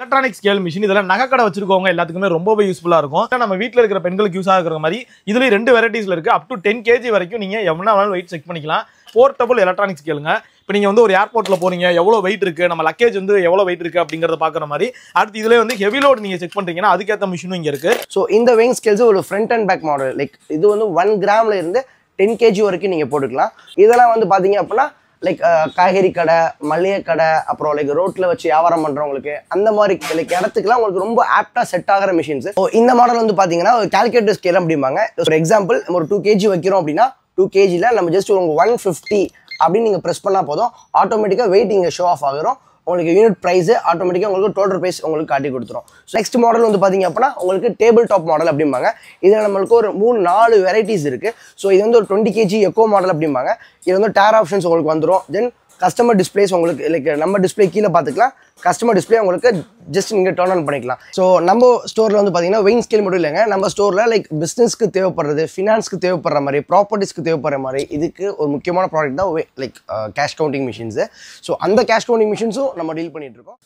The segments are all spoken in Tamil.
electronic scale machine இதெல்லாம் நகைக்கடை வச்சிருக்கவங்க எல்லாத்துக்குமே ரொம்பவே யூஸ்ஃபுல்லா இருக்கும். நம்ம வீட்ல இருக்கிற பெண்களுக்கு யூஸ் ஆகுற மாதிரி இதுல ரெண்டு வெரைட்டிஸ்ல இருக்கு. அப் டு 10 kg வரைக்கும் நீங்க எவ்வளவு வேணாலும் வெயிட் செக் பண்ணிக்கலாம். போர்ட்டபிள் எலக்ட்ரானிக் ஸ்கேலுங்க. இப்போ நீங்க வந்து ஒரு ஏர்போர்ட்ல போறீங்க, எவ்வளவு வெயிட் இருக்கு, நம்ம லக்கேஜ் வந்து எவ்வளவு வெயிட் இருக்கு அப்படிங்கறத பாக்குற மாதிரி. அடுத்து இதுல வந்து ஹெவி லோட் நீங்க செக் பண்றீங்கன்னா அதுக்கேத்த மிஷினும் இங்க இருக்கு. சோ இந்த weighing scales ஒரு front and back model. Like இது வந்து 1 கிராம்ல இருந்து 10 kg வரைக்கும் நீங்க போட்டுக்கலாம். இதெல்லாம் வந்து பாத்தீங்க அப்படின்னா லைக் காய்கறி கடை, மளிகை கடை, அப்புறம் லைக் ரோட்ல வச்சு வியாபாரம் பண்றவங்களுக்கு அந்த மாதிரி லைக் இடத்துக்குலாம் உங்களுக்கு ரொம்ப ஆப்டா செட் ஆகிற மிஷின்ஸ். இந்த மாடல் வந்து பாத்தீங்கன்னா ஒரு கால்குலேட்டர் ஸ்கேல் அப்படிம்பாங்க. ஒரு எக்ஸாம்பிள் நம்ம ஒரு 2 kg வைக்கிறோம் அப்படின்னா 2 kgல நம்ம ஜஸ்ட் ஒரு 150 அப்படின்னு நீங்க பிரஸ் பண்ணா போதும், ஆட்டோமேட்டிக்கா வெயிட் இங்க ஷோ ஆஃப் ஆகிரும். உங்களுக்கு யூனிட் பிரைஸ் ஆட்டோமேட்டிக்காக உங்களுக்கு டோட்டல் பிரைஸ் உங்களுக்கு காட்டி கொடுத்துரும். நெக்ஸ்ட் மாடல் வந்து பார்த்தீங்க அப்படின்னா உங்களுக்கு டேபிள் டாப் மாடல் அப்படிம்பாங்க. இதில் நம்மளுக்கு ஒரு 3-4 வெரைட்டிஸ் இருக்கு. ஸோ இது வந்து ஒரு 20 kg எக்கோ மாடல் அப்படிம்பாங்க. இது வந்து டேர் ஆப்ஷன்ஸ் உங்களுக்கு வந்துடும். தென் கஸ்டமர் டிஸ்பிளேஸ் உங்களுக்கு லைக் நம்ம டிஸ்பிளே கீழே பார்த்துக்கலாம். கஸ்டமர் டிஸ்பிளே உங்களுக்கு ஜஸ்ட் நீங்கள் டர்ன் ஆன் பண்ணிக்கலாம். ஸோ நம்ம ஸ்டோரில் வந்து பார்த்தீங்கன்னா weighing scale மட்டும் இல்லைங்க, நம்ம ஸ்டோரில் லைக் பிஸ்னஸ்க்கு தேவைப்படுறது, ஃபினான்ஸ்க்கு தேவைப்படுற மாதிரி, ப்ராப்பர்ட்டிஸ்க்கு தேவைப்படுற மாதிரி இதுக்கு ஒரு முக்கியமான ப்ராடக்ட் தான் like cash counting machines. So அந்த கேஷ் கவுண்டிங் மிஷின்ஸும் நம்ம டீல் பண்ணிட்டு இருக்கோம்.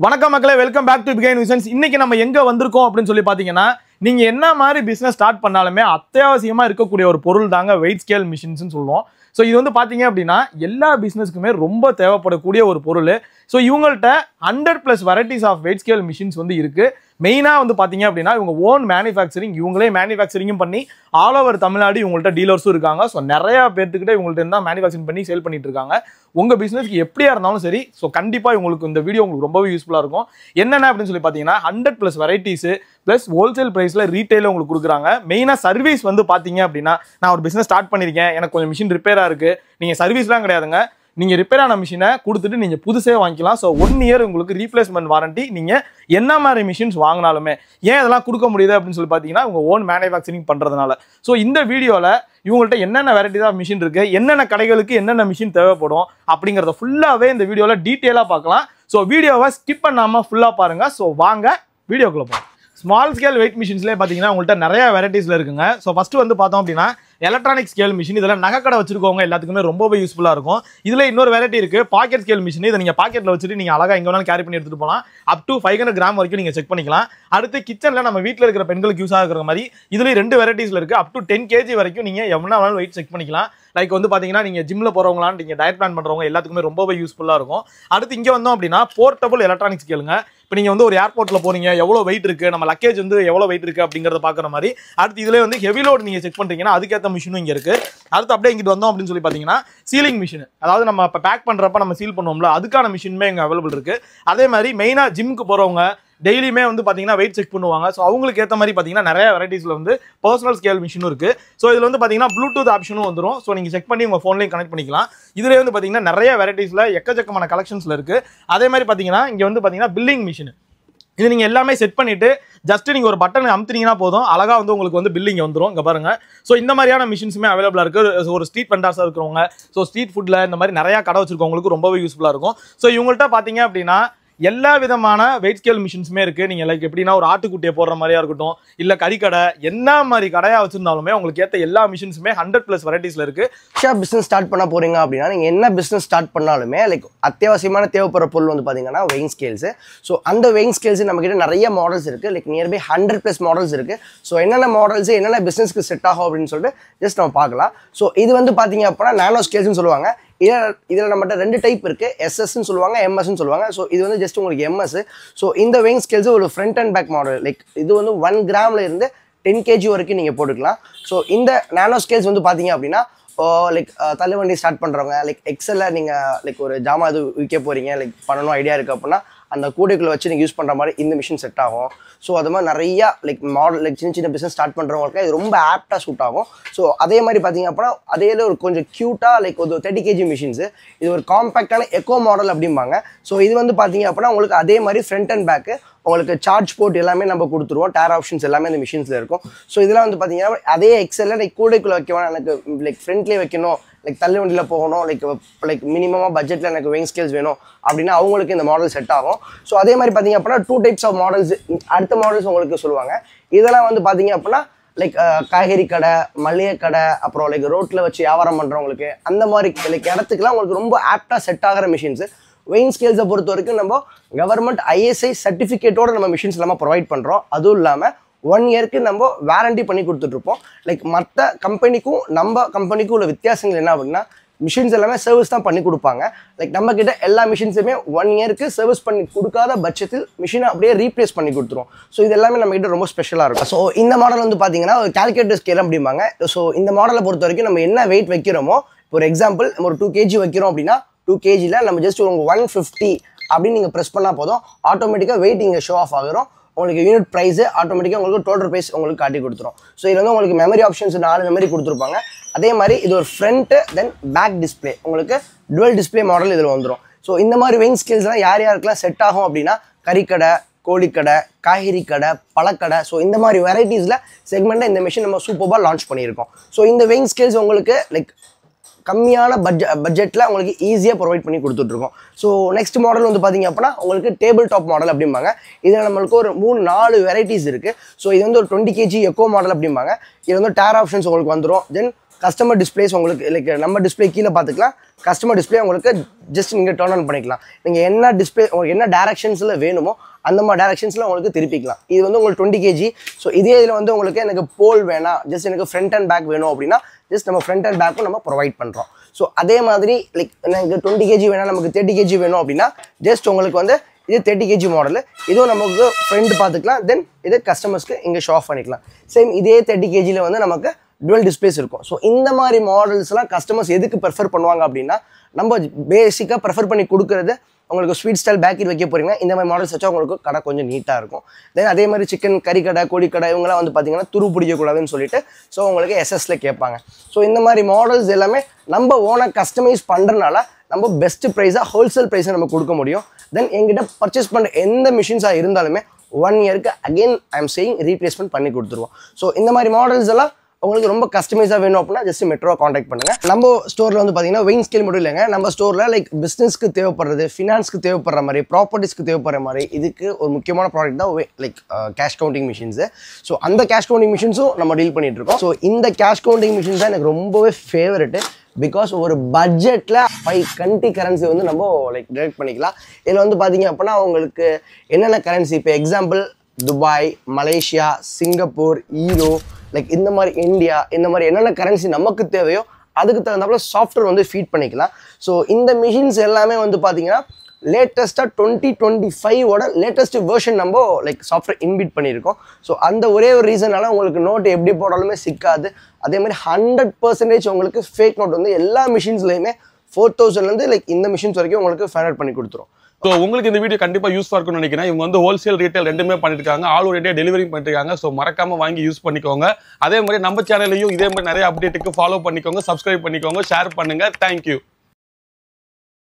வணக்கம் மக்களே, வெல்கம் பேக் டு பிகைன் விசன்ஸ். இன்னைக்கு நம்ம எங்க வந்திருக்கோம் அப்படின்னு சொல்லி பாத்தீங்கன்னா, நீங்க என்ன மாதிரி பிசினஸ் ஸ்டார்ட் பண்ணாலுமே அத்தியாவசியமா இருக்கக்கூடிய ஒரு பொருள் தாங்க வெயிட் ஸ்கேல் மிஷின்ஸ்னு சொல்லுவோம். ஸோ இது வந்து பார்த்தீங்க அப்படின்னா எல்லா பிஸ்னஸ்க்குமே ரொம்ப தேவைப்படக்கூடிய ஒரு பொருள். ஸோ இவங்கள்ட்ட 100+ varieties of weight scale machines வந்து இருக்கு. மெயினாக வந்து பார்த்தீங்க அப்படின்னா இவங்க ஓன் மேனுஃபேக்சரிங், இவங்களே மேனுஃபேக்சரிங்கும் பண்ணி ஆல் ஓவர் தமிழ்நாடு இவங்கள்ட்ட டீலர்ஸும் இருக்காங்க. ஸோ நிறைய பேர்த்துக்கிட்ட இவங்கள்ட்ட இருந்தால் மேனுஃபேக்சரிங் பண்ணி சேல் பண்ணிட்டு இருக்காங்க. உங்கள் பிஸ்னஸ்க்கு எப்படியா இருந்தாலும் சரி, ஸோ கண்டிப்பாக உங்களுக்கு இந்த வீடியோ உங்களுக்கு ரொம்பவே யூஸ்ஃபுல்லாக இருக்கும். என்னென்ன அப்படின்னு சொல்லி பார்த்தீங்கன்னா 100+ வெரைட்டிஸு ப்ளஸ் ஹோல்சேல் ப்ரைஸில் ரீட்டைலில் உங்களுக்கு கொடுக்குறாங்க. மெயினாக சர்வீஸ் வந்து பார்த்தீங்க அப்படின்னா, நான் ஒரு பிஸ்னஸ் ஸ்டார்ட் பண்ணியிருக்கேன், எனக்கு கொஞ்சம் மிஷின் ரிப்பேராக இருக்குது, நீங்கள் சர்வீஸ்லாம் கிடையாதுங்க. நீங்கள் ரிப்பேர் ஆன மிஷினை கொடுத்துட்டு நீங்கள் புதுசே வாங்கிக்கலாம். ஸோ 1 year உங்களுக்கு ரீப்ளேஸ்மெண்ட் வாரண்டி. நீங்கள் என்ன மாதிரி மிஷின்ஸ் வாங்கினாலுமே. ஏன் இதெல்லாம் கொடுக்க முடியுது அப்படின்னு சொல்லி பார்த்தீங்கன்னா உங்கள் ஓன் மேனுஃபேக்சரிங் பண்ணுறதுனால. ஸோ இந்த வீடியோவில் இவங்கள்ட்ட என்னென்ன வெரைட்டிஸ் ஆஃப் மிஷின் இருக்குது, என்னென்ன கடைகளுக்கு என்னென்ன மிஷின் தேவைப்படும் அப்படிங்கிறத ஃபுல்லாகவே இந்த வீடியோவில் டீட்டெயிலாக பார்க்கலாம். ஸோ வீடியோவை ஸ்கிப் பண்ணாமல் ஃபுல்லாக பாருங்கள். ஸோ வாங்க வீடியோக்குள்ளே போகலாம். ஸ்மால் ஸ்கேல் வெயிட் மிஷின்ஸ்லேயே பார்த்தீங்கன்னா உங்கள்கிட்ட நிறைய வெரைட்டிஸில் இருக்குங்க. ஸோ ஃபஸ்ட்டு வந்து பார்த்தோம் அப்படின்னா எலக்ட்ரானிக் ஸ்கேல் மிஷின். இதெல்லாம் நகைக்கடை வச்சிருக்கவங்க எல்லாத்துக்குமே ரொம்பவே யூஸ்ஃபுல்லாக இருக்கும். இதில் இன்னொரு வெரைட்டி இருக்குது, பாக்கெட் ஸ்கேல் மிஷின். இதை நீங்கள் பாக்கெட்டில் வச்சுட்டு நீங்கள் அழகாக எங்கே வேணாலும் கேரி பண்ணி எடுத்துகிட்டு போகலாம். அப் டு 500 கிராம் வரைக்கும் நீங்கள் செக் பண்ணிக்கலாம். அடுத்து கிச்சனில் நம்ம வீட்டில் இருக்கிற பெண்களுக்கு யூஸ் ஆகுற மாதிரி இதுலேயும் 2 வெரைட்டிஸில் இருக்குது. அப் டு 10 kg வரைக்கும் நீங்கள் எவ்வளோ வேணாலும் வெயிட் செக் பண்ணிக்கலாம். லைக் வந்து பார்த்தீங்கன்னா நீங்கள் ஜிம்மில் போகிறவங்களாம், நீங்கள் டயட் பிளான் பண்ணுறவங்க எல்லாத்துக்குமே ரொம்பவே யூஸ்ஃபுல்லாக இருக்கும். அடுத்து இங்கே வந்தோம் அப்படின்னா போர்ட்டபிள் எலக்ட்ரானிக் ஸ்கேலுங்க. இப்போ நீங்கள் வந்து ஒரு ஏர்போர்ட்ல போறீங்க, எவ்வளோ வெயிட் இருக்கு, நம்ம லக்கேஜ் வந்து எவ்வளோ வெயிட் இருக்கு அப்படிங்கறத பாக்குற மாதிரி. அடுத்து இதுல வந்து ஹெவி லோட் நீங்க செக் பண்றீங்கன்னா அதுக்கேற்ற மிஷினும் இங்க இருக்கு. அடுத்து அப்படியே இங்கிட்டு வந்தோம் அப்படின்னு சொல்லி பாத்தீங்கன்னா சீலிங் மிஷின், அதாவது நம்ம இப்போ பேக் பண்றப்ப நம்ம சீல் பண்ணுவோம்ல, அதுக்கான மிஷினுமே இங்க அவைலபிள் இருக்கு. அதே மாதிரி மெயினா ஜிம்க்கு போறவங்க டெய்லியுமே வந்து பார்த்தீங்கன்னா வெயிட் செக் பண்ணுவாங்க. ஸோ அவங்களுக்கு ஏற்ற மாதிரி பார்த்தீங்கன்னா நிறைய வெரைட்டிஸில் வந்து பர்சனல் ஸ்கேல் மிஷினும் இருக்குது. ஸோ இதில் வந்து பார்த்தீங்கன்னா ப்ளூடூத் ஆப்ஷனும் வந்துடும். ஸோ நீங்கள் செக் பண்ணி உங்கள் ஃபோன்லேயும் கனெக்ட் பண்ணிக்கலாம். இதில் வந்து பார்த்தீங்கன்னா நிறைய வெரைட்டிஸில் எக்கச்சக்கமான கலெக்ஷன்ஸில் இருக்குது. அதே மாதிரி பார்த்தீங்கன்னா இங்கே வந்து பார்த்தீங்கன்னா பில்லிங் மிஷின். இது நீங்கள் எல்லாமே செட் பண்ணிவிட்டு ஜஸ்ட் நீங்கள் ஒரு பட்டன் அமுத்துனீங்கன்னா போதும், அழகாக வந்து உங்களுக்கு வந்து பில்லிங் வந்துடும். இங்கே பாருங்கள். ஸோ இந்த மாதிரியான மிஷின்ஸுமே அவைலபிளாக இருக்குது. ஒரு ஸ்ட்ரீட் வெண்டார்ஸாக இருக்கிறவங்க, ஸோ ஸ்ட்ரீட் ஃபுட்டில் இந்த மாதிரி நிறையா கடை வச்சிருக்கவங்களுக்கு ரொம்பவே யூஸ்ஃபுல்லாக இருக்கும். ஸோ இவங்கள்ட்ட பார்த்தீங்க அப்படின்னா எல்லா விதமான வெயிட் ஸ்கேல் மிஷின்ஸுமே இருக்குது. நீங்கள் லைக் எப்படின்னா ஒரு ஆட்டுக்குட்டியை போடுற மாதிரியா இருக்கட்டும், இல்லை கறிக்கடை, என்ன மாதிரி கடையாக வச்சிருந்தாலுமே உங்களுக்கு ஏற்ற எல்லா மிஷின்ஸுமே 100+ வெரைட்டிஸில் இருக்குது. பிஸ்னஸ் ஸ்டார்ட் பண்ண போறீங்க அப்படின்னா நீங்கள் என்ன பிஸ்னஸ் ஸ்டார்ட் பண்ணாலுமே லைக் அத்தியாவசியமான தேவைப்படுற பொருள் வந்து பார்த்தீங்கன்னா weighing scales. ஸோ அந்த weighing scales நம்மகிட்ட நிறைய மாடல்ஸ் இருக்குது. லைக் நியர்பை 100+ மாடல்ஸ் இருக்குது. ஸோ என்னென்ன மாடல்ஸ் என்னென்ன பிஸ்னஸ்க்கு செட் ஆகும் அப்படின்னு சொல்லிட்டு ஜஸ்ட் நம்ம பார்க்கலாம். ஸோ இது வந்து பார்த்தீங்க அப்படின்னா நானோ ஸ்கேல்ஸ்னு சொல்லுவாங்க. இதில் நம்மகிட்ட 2 டைப் இருக்குது, எஸ்எஸ்ன்னு சொல்லுவாங்க, எம்எஸ்ன்னு சொல்லுவாங்க. ஸோ இது வந்து ஜஸ்ட் உங்களுக்கு எம்எஸ். ஸோ இந்த weighing scales ஒரு front and back model. Like இது வந்து 1 கிராம்ல இருந்து 10 kg வரைக்கும் நீங்கள் போட்டுக்கலாம். ஸோ இந்த நானோ ஸ்கேல்ஸ் வந்து பார்த்தீங்க அப்படின்னா லைக் தள்ளுவண்டி ஸ்டார்ட் பண்ணுறவங்க, லைக் எக்ஸல்ல நீங்கள் லைக் ஒரு ஜாமான் இது விற்க போகிறீங்க, லைக் பண்ணணும் ஐடியா இருக்குது அப்படின்னா அந்த கூடைக்குள்ளே வச்சு நீங்கள் யூஸ் பண்ணுற மாதிரி இந்த மிஷின் செட் ஆகும். ஸோ அது மாதிரி நிறையா லைக் மாடல் லைக் சின்ன பிஸ்னஸ் ஸ்டார்ட் பண்ணுறவங்களுக்கு இது ரொம்ப ஆப்டாக சூட் ஆகும். ஸோ அதே மாதிரி பார்த்தீங்க அப்படின்னா அதே ஒரு கொஞ்சம் க்யூட்டாக லைக் ஒரு 30 kg மிஷின்ஸு. இது ஒரு காம்பேக்டான எக்கோ மாடல் அப்படிம்பாங்க. ஸோ இது வந்து பார்த்தீங்க அப்படின்னா உங்களுக்கு அதே மாதிரி ஃப்ரண்ட் அண்ட் பேக்கு உங்களுக்கு சார்ஜ் போர்ட் எல்லாமே நம்ம கொடுத்துருவோம். டேர் ஆப்ஷன்ஸ் எல்லாமே இந்த மிஷின்ஸில் இருக்கும். ஸோ இதெல்லாம் வந்து பார்த்தீங்கன்னா அதே எக்ஸலில் லைக் கூடைக்குள்ளே வைக்கணும், எனக்கு லைக் ஃப்ரண்ட்லேயே வைக்கணும், லைக் தள்ளு வண்டியில் போகணும், லைக் மினிமமாக பட்ஜெட்டில் எனக்கு weighing scales வேணும் அப்படின்னா அவங்களுக்கு இந்த மாடல் செட் ஆகும். ஸோ அதே மாதிரி பார்த்தீங்க அப்படின்னா 2 types ஆஃப் மாடல்ஸ், அடுத்த மாடல்ஸ் உங்களுக்கு சொல்லுவாங்க. இதெல்லாம் வந்து பார்த்தீங்க அப்படின்னா லைக் காய்கறி கடை, மளிகை கடை, அப்புறம் லைக் ரோட்டில் வச்சு வியாபாரம் பண்ணுறவங்களுக்கு அந்த மாதிரி லைக் இடத்துக்குலாம் உங்களுக்கு ரொம்ப ஆப்டாக செட் ஆகிற மிஷின்ஸு. வெயிங் ஸ்கேல்ஸை பொறுத்த வரைக்கும் நம்ம கவர்மெண்ட் ISI சர்டிஃபிகேட்டோட நம்ம மிஷின்ஸ் எல்லாமே ப்ரொவைட் பண்ணுறோம். அதுவும் இல்லாமல் 1 இயருக்கு நம்ம வாரண்டி பண்ணி கொடுத்துட்ருப்போம். லைக் மற்ற கம்பெனிக்கும் நம்ம கம்பெனிக்கும் உள்ள வித்தியாசங்கள் என்ன அப்படின்னா மிஷின்ஸ் எல்லாமே சர்வீஸ் தான் பண்ணி கொடுப்பாங்க. லைக் நம்ம கிட்ட எல்லா மிஷின்ஸுமே 1 இயருக்கு சர்வீஸ் பண்ணி கொடுக்காத பட்சத்தில் மிஷினை அப்படியே ரீப்ளேஸ் பண்ணி கொடுத்துரும். ஸோ இது எல்லாமே நம்ம கிட்ட ரொம்ப ஸ்பெஷலாக இருக்கும். ஸோ இந்த மாடல் வந்து பார்த்தீங்கன்னா ஒரு கால்குலேட்டர் ஸ்கேல் அப்படிம்பாங்க. ஸோ இந்த மாடலை பொறுத்த வரைக்கும் நம்ம என்ன வெயிட் வைக்கிறோமோ, ஒரு எக்ஸாம்பிள் நம்ம ஒரு 2 kg வைக்கிறோம் அப்படின்னா 2 kgல நம்ம ஜஸ்ட் உங்கள் 150 அப்படின்னு நீங்கள் ப்ரெஸ் பண்ணால் போதும், ஆட்டோமேட்டிக்காக வெயிட் இங்கே ஷோ ஆஃப் ஆகிரும். உங்களுக்கு யூனிட் ப்ரைஸ் ஆட்டோமேட்டிக்காக உங்களுக்கு டோட்டல் ப்ரைஸ் உங்களுக்கு காட்டி கொடுத்துரும். ஸோ இது வந்து உங்களுக்கு மெமரி ஆப்ஷன்ஸ் 4 மெமரி கொடுத்துருப்பாங்க. அதே மாதிரி இது ஒரு ஃப்ரண்ட்டு தென் பேக் டிஸ்பிளே, உங்களுக்கு டுவல் டிஸ்பிளே மாடல் இதில் வந்துடும். ஸோ இந்த மாதிரி வெயிங் ஸ்கேல்ஸ்லாம் யாருக்கெல்லாம் செட் ஆகும் அப்படின்னா கறிக்கடை, கோழிக்கடை, காய்கறி கடை, பழக்கடை, ஸோ இந்த மாதிரி வெரைட்டிஸில் செக்மெண்ட்டில் இந்த மிஷின் நம்ம சூப்பராக லான்ச் பண்ணியிருக்கோம். ஸோ இந்த வெயிங் ஸ்கேல்ஸ் உங்களுக்கு லைக் கம்மியான பட்ஜெட்டில் உங்களுக்கு ஈஸியாக ப்ரொவைட் பண்ணி கொடுத்துட்ருக்கோம். ஸோ நெக்ஸ்ட் மாடல் வந்து பார்த்தீங்க அப்படின்னா உங்களுக்கு டேபிள் டாப் மாடல் அப்படிம்பாங்க. இதில் நம்மளுக்கு ஒரு 3-4 வெரைட்டிஸ் இருக்குது. ஸோ இது வந்து ஒரு 20 kg எக்கோ மாடல் அப்படிம்பாங்க. இது வந்து டேர் ஆப்ஷன்ஸ் உங்களுக்கு வந்துடும். தென் கஸ்டமர் டிஸ்பிளேஸ் உங்களுக்கு லைக் நம்ம டிஸ்பிளே கீழே பார்த்துக்கலாம். கஸ்டமர் டிஸ்பிளே உங்களுக்கு ஜஸ்ட் நீங்கள் டர்ன் ஆன் பண்ணிக்கலாம். நீங்கள் என்ன டிஸ்பிளே உங்களுக்கு என்ன டேரக்ஷன்ஸில் வேணுமோ அந்த மாதிரி டேரக்ஷன்ஸில் உங்களுக்கு திருப்பிக்கலாம். இது வந்து உங்களுக்கு 20 kg. ஸோ இதே இதில் வந்து உங்களுக்கு எனக்கு போல் வேணாம், ஜஸ்ட் எனக்கு ஃப்ரண்ட் அண்ட் பேக் வேணும் அப்படின்னா ஜஸ்ட் நம்ம ஃப்ரண்ட் அண்ட் பேக்கும் நம்ம ப்ரொவைட் பண்ணுறோம். ஸோ அதே மாதிரி லைக் எனக்கு 20 kg வேணாம், நமக்கு 30 kg வேணும் அப்படின்னா ஜஸ்ட் உங்களுக்கு வந்து இது 30 kg மாடலு. இதுவும் நமக்கு ஃப்ரண்ட் பார்த்துக்கலாம். தென் இது கஸ்டமர்ஸ்க்கு இங்கே ஷோ ஆஃப் பண்ணிக்கலாம். சேம் இதே 30 kgல வந்து நமக்கு டுவல் டிஸ்பிளேஸ் இருக்கும். ஸோ இந்த மாதிரி மாடல்ஸ்லாம் கஸ்டமர்ஸ் எதுக்கு ப்ரிஃபர் பண்ணுவாங்க அப்படின்னா நம்ம பேசிக்காக ப்ரிஃபர் பண்ணி கொடுக்குறது உங்களுக்கு ஸ்வீட் ஸ்டைல் பேக்கரி வைக்க போறீங்கன்னா இந்த மாதிரி மாடல்ஸ் வச்சா உங்களுக்கு கடை கொஞ்சம் நீட்டாக இருக்கும். தென் அதே மாதிரி சிக்கன் கறி கடை, கோழி கடை இவங்கலாம் வந்து பார்த்தீங்கன்னா துரு பிடிக்கக்கூடாதுன்னு சொல்லிட்டு ஸோ உங்களுக்கு SSல கேட்பாங்க. ஸோ இந்த மாதிரி மாடல்ஸ் எல்லாமே நம்ம ஓனாக கஸ்டமைஸ் பண்ணுறதுனால நம்ம பெஸ்ட் ப்ரைஸாக ஹோல்சேல் ப்ரைஸை நம்ம கொடுக்க முடியும். தென் எங்கிட்ட பர்ச்சேஸ் பண்ணுற எந்த மிஷின்ஸாக இருந்தாலுமே 1 இயருக்கு again I am saying replacement பண்ணி கொடுத்துருவோம். ஸோ இந்த மாதிரி மாடல்ஸ் எல்லாம் உங்களுக்கு ரொம்ப கஸ்டமைஸாக வேணும் அப்படின்னா ஜஸ்ட் மெட்ரோ காண்டாக்ட் பண்ணுங்கள். நம்ம ஸ்டோரில் வந்து பார்த்தீங்கன்னா வெயிங் ஸ்கேல் மட்டும் இல்லைங்க, நம்ம ஸ்டோரில் லைக் பிஸ்னஸ்க்கு தேவைப்படுறது, ஃபினான்ஸ்க்கு தேவைப்படுற மாதிரி, ப்ராப்பர்ட்டிஸ்க்கு தேவைப்படுற மாதிரி இதுக்கு ஒரு முக்கியமான ப்ராடக்ட் தான் like cash counting machines. So அந்த கேஷ் கவுண்டிங் மிஷின்ஸும் நம்ம டீல் பண்ணிட்டு இருக்கோம். ஸோ இந்த கேஷ் கவுண்டிங் மிஷின்ஸ் தான் எனக்கு ரொம்பவே ஃபேவரெட்டு. பிகாஸ் ஒரு பட்ஜெட்டில் 5 கண்ட்ரி கரன்சி வந்து நம்ம லைக் டிரெக்ட் பண்ணிக்கலாம். இதில் வந்து பார்த்தீங்க அப்படின்னா உங்களுக்கு என்னென்ன கரன்சி, இப்போ எக்ஸாம்பிள் துபாய், மலேசியா, சிங்கப்பூர், ஈரோ, லைக் இந்த மாதிரி இந்தியா, இந்த மாதிரி என்னென்ன கரன்சி நமக்கு தேவையோ அதுக்கு தகுந்தாப்புல சாஃப்ட்வேர் வந்து ஃபீட் பண்ணிக்கலாம். ஸோ இந்த மிஷின்ஸ் எல்லாமே வந்து பார்த்தீங்கன்னா லேட்டஸ்ட்டாக 2025ஓட லேட்டஸ்ட் வெர்ஷன் நம்ம லைக் சாஃப்ட்வேர் இன்பிட் பண்ணியிருக்கோம். ஸோ அந்த ஒரே ஒரு ரீசனால உங்களுக்கு நோட் எப்படி போடாலுமே சிக்காது. அதே மாதிரி 100% உங்களுக்கு ஃபேக் நோட் வந்து எல்லா மிஷின்ஸ்லையுமே 4000லேருந்து லைக் இந்த மிஷின்ஸ் வரைக்கும் உங்களுக்கு ஃபைண்ட் பண்ணி கொடுத்துரும். ஸோ உங்களுக்கு இந்த வீடியோ கண்டிப்பா யூஸ்ஃபுல்லாக இருக்கும்னு நினைக்கிறேன். இவங்க வந்து ஹோல்சேல் ரீட்டைல் ரெண்டுமே பண்ணிருக்காங்க, ஆல் ஓவர் இந்தியா டெலிவரி பண்ணிருக்காங்க. ஸோ மறக்காம வாங்கி யூஸ் பண்ணிக்கோங்க. அதே மாதிரி நம்ம சேனலையும் இதே மாதிரி நிறைய அப்டேட்டுக்கு ஃபாலோ பண்ணிக்கோங்க, சப்ஸ்கிரைப் பண்ணிக்கோங்க, ஷேர் பண்ணுங்க. தேங்க்யூ.